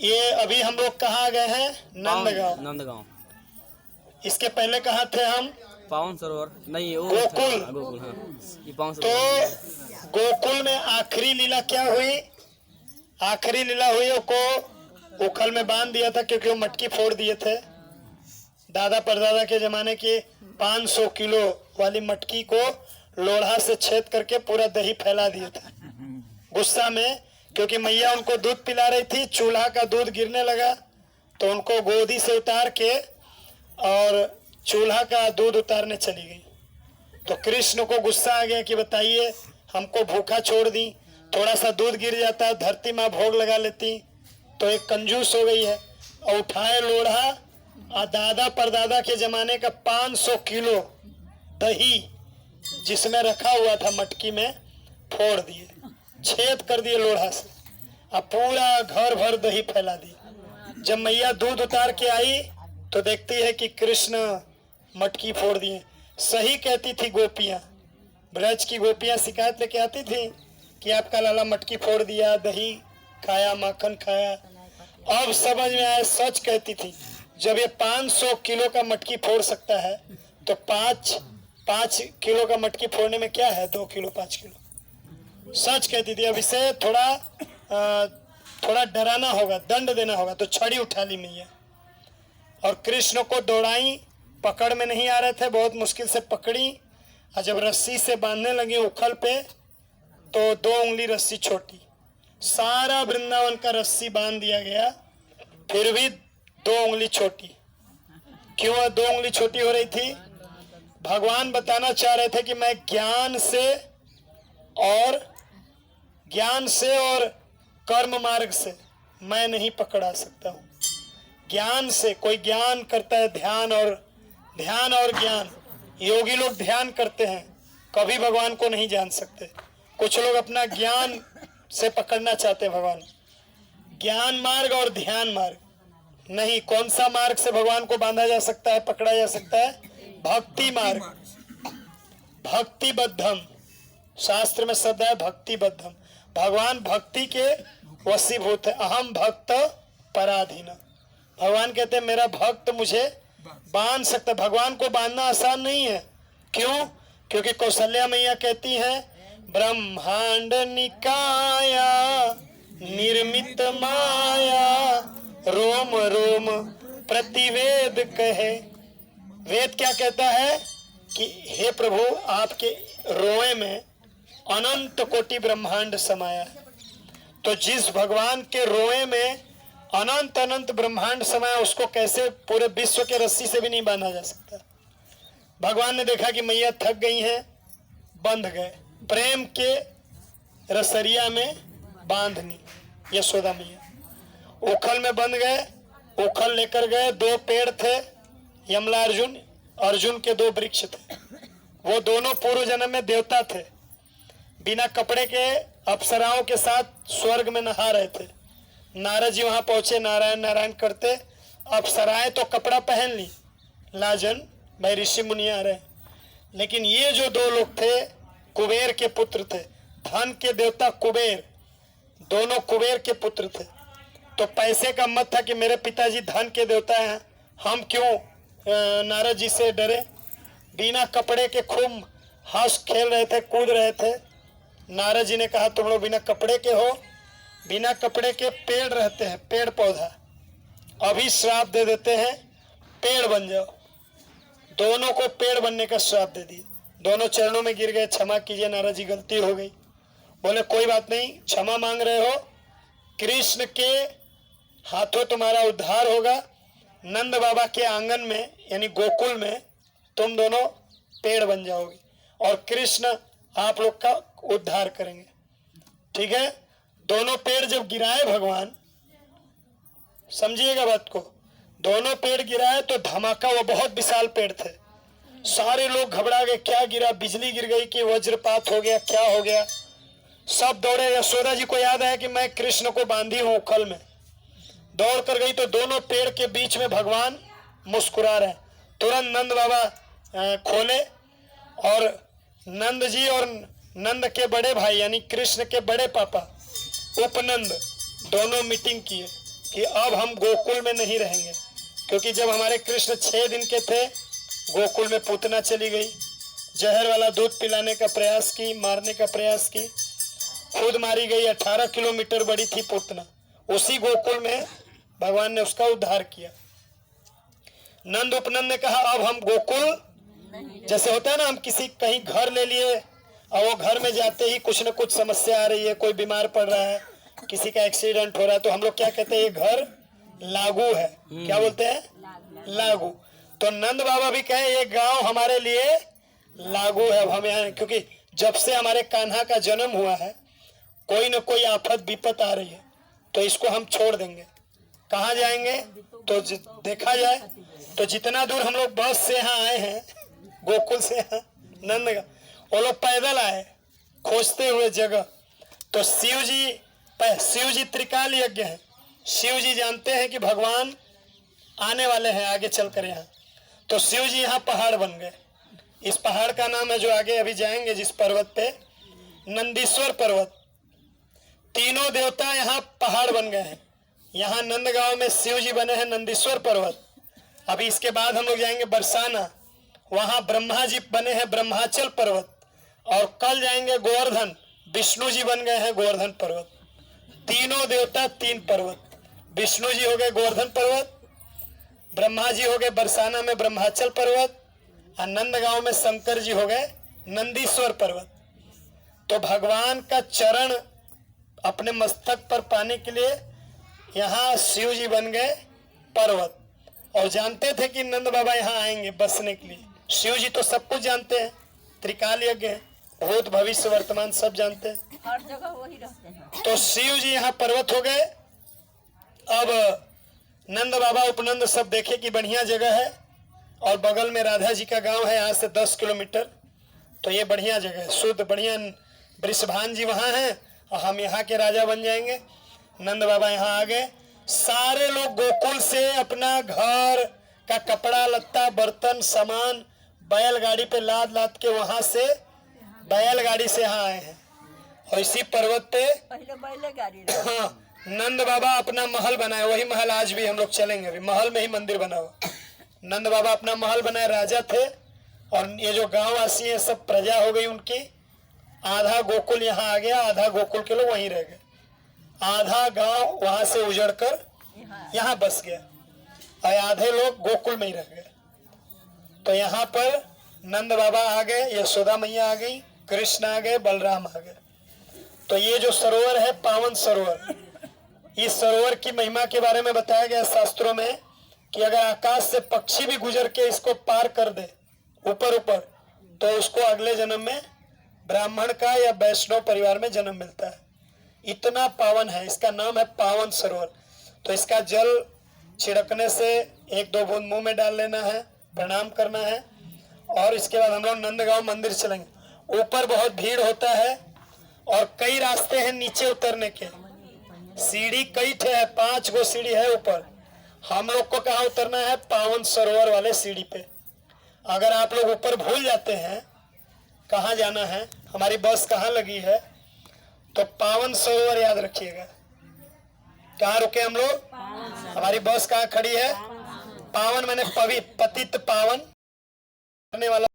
ये अभी हम लोग कहाँ गए हैं? नंदगांव। नंदगांव। इसके पहले कहाँ थे हम? पावन सरोवर नहीं, वो गोकुल। गोकुल, हाँ, ये पावन तो सरोवर। गोकुल में आखिरी लीला क्या हुई? आखिरी लीला हुई को उखल में बांध दिया था, क्योंकि वो मटकी फोड़ दिए थे। दादा परदादा के जमाने की 500 किलो वाली मटकी को लोढ़ा से छेद करके पूरा दही फैला दिया था। गुस्सा में, क्योंकि मैया उनको दूध पिला रही थी, चूल्हा का दूध गिरने लगा तो उनको गोदी से उतार के और चूल्हा का दूध उतारने चली गई। तो कृष्ण को गुस्सा आ गया कि बताइए, हमको भूखा छोड़ दी, थोड़ा सा दूध गिर जाता, धरती माँ भोग लगा लेती, तो एक कंजूस हो गई है। और उठाए लोढ़ा और दादा परदादा के जमाने का 500 किलो दही जिसमें रखा हुआ था मटकी में, फोड़ दिए, छेद कर दिए लोढ़ा से, और पूरा घर भर दही फैला दी। जब मैया दूध उतार के आई तो देखती है कि कृष्ण मटकी फोड़ दिए। सही कहती थी गोपियां, ब्रज की गोपियां शिकायत लेके आती थी कि आपका लाला मटकी फोड़ दिया, दही खाया, माखन खाया। अब समझ में आया, सच कहती थी। जब ये 500 किलो का मटकी फोड़ सकता है तो 5 किलो का मटकी फोड़ने में क्या है? 2 किलो 5 किलो। सच कहती थी। अब इसे थोड़ा डराना होगा, दंड देना होगा। तो छड़ी उठा ली मैया और कृष्ण को दौड़ाई। पकड़ में नहीं आ रहे थे, बहुत मुश्किल से पकड़ी, और जब रस्सी से बांधने लगी उखल पे तो 2 उंगली रस्सी छोटी। सारा वृंदावन का रस्सी बांध दिया गया, फिर भी 2 उंगली छोटी। क्यों 2 उंगली छोटी हो रही थी? भगवान बताना चाह रहे थे कि मैं ज्ञान से और कर्म मार्ग से मैं नहीं पकड़ा सकता हूँ। ज्ञान से कोई ज्ञान करता है, ध्यान और ज्ञान। योगी लोग ध्यान करते हैं, कभी भगवान को नहीं जान सकते। कुछ लोग अपना ज्ञान से पकड़ना चाहते हैं भगवान। ज्ञान मार्ग और ध्यान मार्ग नहीं। कौन सा मार्ग से भगवान को बांधा जा सकता है, पकड़ा जा सकता है? भक्ति मार्ग, भक्तिबद्धम। शास्त्र में शब्द है भक्तिबद्धम। भगवान भक्ति के वशीभूत है। अहम भक्त पराधीन। भगवान कहते हैं मेरा भक्त मुझे बांध सकता। भगवान को बांधना आसान नहीं है। क्यों? क्योंकि कौशल्या मैया कहती है, ब्रह्मांड निकाया निर्मित माया, रोम रोम प्रतिवेद कहे। वेद क्या कहता है कि हे प्रभु, आपके रोए में अनंत कोटि ब्रह्मांड समाया है। तो जिस भगवान के रोए में अनंत ब्रह्मांड समाया, उसको कैसे पूरे विश्व के रस्सी से भी नहीं बांधा जा सकता। भगवान ने देखा कि मैया थक गई हैं, बंध गए। प्रेम के रसरिया में बांधनी यशोदा मैया। उखल में बंध गए, उखल लेकर गए। 2 पेड़ थे, यमला अर्जुन के 2 वृक्ष थे। वो दोनों पूर्व जन्म में देवता थे। बिना कपड़े के अप्सराओं के साथ स्वर्ग में नहा रहे थे। नारद जी वहां पहुंचे, नारायण नारायण करते। अप्सराएं तो कपड़ा पहन ली, लाजन भाई ऋषि मुनि आ रहे। लेकिन ये जो 2 लोग थे, कुबेर के पुत्र थे, धन के देवता कुबेर, दोनों कुबेर के पुत्र थे। तो पैसे का मत था कि मेरे पिताजी धन के देवता हैं, हम क्यों नारद जी से डरे। बिना कपड़े के खूब हंस खेल रहे थे, कूद रहे थे। नारद जी ने कहा तुम लोग बिना कपड़े के हो, बिना कपड़े के पेड़ रहते हैं, पेड़ पौधा, अभी श्राप दे देते हैं, पेड़ बन जाओ। दोनों को पेड़ बनने का श्राप दे दिए। दोनों चरणों में गिर गए, क्षमा कीजिए नारद जी, गलती हो गई। बोले कोई बात नहीं, क्षमा मांग रहे हो, कृष्ण के हाथों तुम्हारा उद्धार होगा। नंद बाबा के आंगन में यानी गोकुल में तुम दोनों पेड़ बन जाओगे और कृष्ण आप लोग का उद्धार करेंगे। ठीक है? दोनों पेड़ जब गिराए भगवान, समझिएगा बात को, दोनों पेड़ गिराए तो धमाका, वो बहुत विशाल पेड़ थे। सारे लोग घबरा गए, क्या गिरा? बिजली गिर गई कि वज्रपात हो गया, क्या हो गया? सब दौड़े। यशोदा जी को याद आया कि मैं कृष्ण को बांधी हूं उखल में, दौड़ कर गई तो दोनों पेड़ के बीच में भगवान मुस्कुरा रहे। तुरंत नंद बाबा खोले और नंद जी और नंद के बड़े भाई यानी कृष्ण के बड़े पापा उपनंद दोनों मीटिंग किए कि अब हम गोकुल में नहीं रहेंगे, क्योंकि जब हमारे कृष्ण 6 दिन के थे गोकुल में पूतना चली गई, जहर वाला दूध पिलाने का प्रयास की, मारने का प्रयास की, खुद मारी गई। 18 किलोमीटर बड़ी थी पूतना। उसी गोकुल में भगवान ने उसका उद्धार किया। नंद उपनंद ने कहा अब हम गोकुल, जैसे होता है ना, हम किसी कहीं घर ले लिए और वो घर में जाते ही कुछ न कुछ समस्या आ रही है, कोई बीमार पड़ रहा है, किसी का एक्सीडेंट हो रहा है, तो हम लोग क्या कहते हैं, ये घर लागू है। क्या बोलते हैं? लागू। तो नंद बाबा भी कहे ये गांव हमारे लिए लागू है। अब हम यहाँ, क्योंकि जब से हमारे कान्हा का जन्म हुआ है कोई न कोई आफत विपत आ रही है, तो इसको हम छोड़ देंगे। कहाँ जाएंगे? तो देखा जाए तो जितना दूर हम लोग बस से यहाँ आए हैं, गोकुल से यहाँ नंद, वो लोग पैदल आए खोजते हुए जगह। तो शिव जी त्रिकाल यज्ञ है। शिव जी जानते हैं कि भगवान आने वाले हैं आगे चलकर यहाँ, तो शिव जी यहाँ पहाड़ बन गए। इस पहाड़ का नाम है, जो आगे अभी जाएंगे जिस पर्वत पे, नंदीश्वर पर्वत। तीनों देवता यहाँ पहाड़ बन गए हैं। यहाँ नंदगांव में शिव जी बने हैं नंदीश्वर पर्वत। अभी इसके बाद हम लोग जाएंगे बरसाना, वहां ब्रह्मा जी बने हैं ब्रह्माचल पर्वत। और कल जाएंगे गोवर्धन, विष्णु जी बन गए हैं गोवर्धन पर्वत। तीनों देवता 3 पर्वत, विष्णु जी हो गए गोवर्धन पर्वत, ब्रह्मा जी हो गए बरसाना में ब्रह्माचल पर्वत, और नंदगांव में शंकर जी हो गए नंदीश्वर पर्वत। तो भगवान का चरण अपने मस्तक पर पाने के लिए यहाँ शिव जी बन गए पर्वत। और जानते थे कि नंद बाबा यहाँ आएंगे बसने के लिए। शिव जी तो सब कुछ जानते हैं, त्रिकाल यज्ञ है, भूत भविष्य वर्तमान सब जानते हैं, हर जगह वही रहते हैं। तो शिव जी यहाँ पर्वत हो गए। अब नंद बाबा उपनंद सब देखे कि बढ़िया जगह है, और बगल में राधा जी का गांव है यहाँ से 10 किलोमीटर, तो ये बढ़िया जगह है, शुद्ध बढ़िया। वृषभान जी वहाँ हैं और हम यहाँ के राजा बन जाएंगे। नंद बाबा यहाँ आ गए। सारे लोग गोकुल से अपना घर का कपड़ा लत्ता बर्तन सामान बैलगाड़ी पे लाद लाद के वहां से बैलगाड़ी से यहाँ आए हैं। और इसी पर्वत पे पहले बैलगाड़ी हाँ, नंद बाबा अपना महल बनाए। वही महल आज भी हम लोग चलेंगे, अभी महल में ही मंदिर बना हुआ। नंद बाबा अपना महल बनाए, राजा थे। और ये जो गांव वासी है सब प्रजा हो गई उनकी। आधा गोकुल यहाँ आ गया, आधा गोकुल के लोग वहीं रह गए। आधा गांव वहां से उजड़ कर यहाँ बस गया, और आधे लोग गोकुल में ही रह गए। तो यहाँ पर नंद बाबा आ गए, यशोदा मैया आ गई, कृष्ण आ गए, बलराम आ गए। तो ये जो सरोवर है पावन सरोवर, इस सरोवर की महिमा के बारे में बताया गया शास्त्रों में कि अगर आकाश से पक्षी भी गुजर के इसको पार कर दे ऊपर ऊपर, तो उसको अगले जन्म में ब्राह्मण का या वैष्णव परिवार में जन्म मिलता है। इतना पावन है, इसका नाम है पावन सरोवर। तो इसका जल छिड़कने से 1-2 बूंद मुंह में डाल लेना है, प्रणाम करना है, और इसके बाद हम लोग नंदगांव मंदिर चलेंगे। ऊपर बहुत भीड़ होता है और कई रास्ते हैं नीचे उतरने के, सीढ़ी कई ठे है, 5 गो सीढ़ी है ऊपर। हम लोग को कहाँ उतरना है? पावन सरोवर वाले सीढ़ी पे। अगर आप लोग ऊपर भूल जाते हैं कहाँ जाना है, हमारी बस कहाँ लगी है, तो पावन सरोवर याद रखिएगा। कहाँ रुके हम लोग? हमारी बस कहाँ खड़ी है? पावन मैंने पतित पावन करने वाला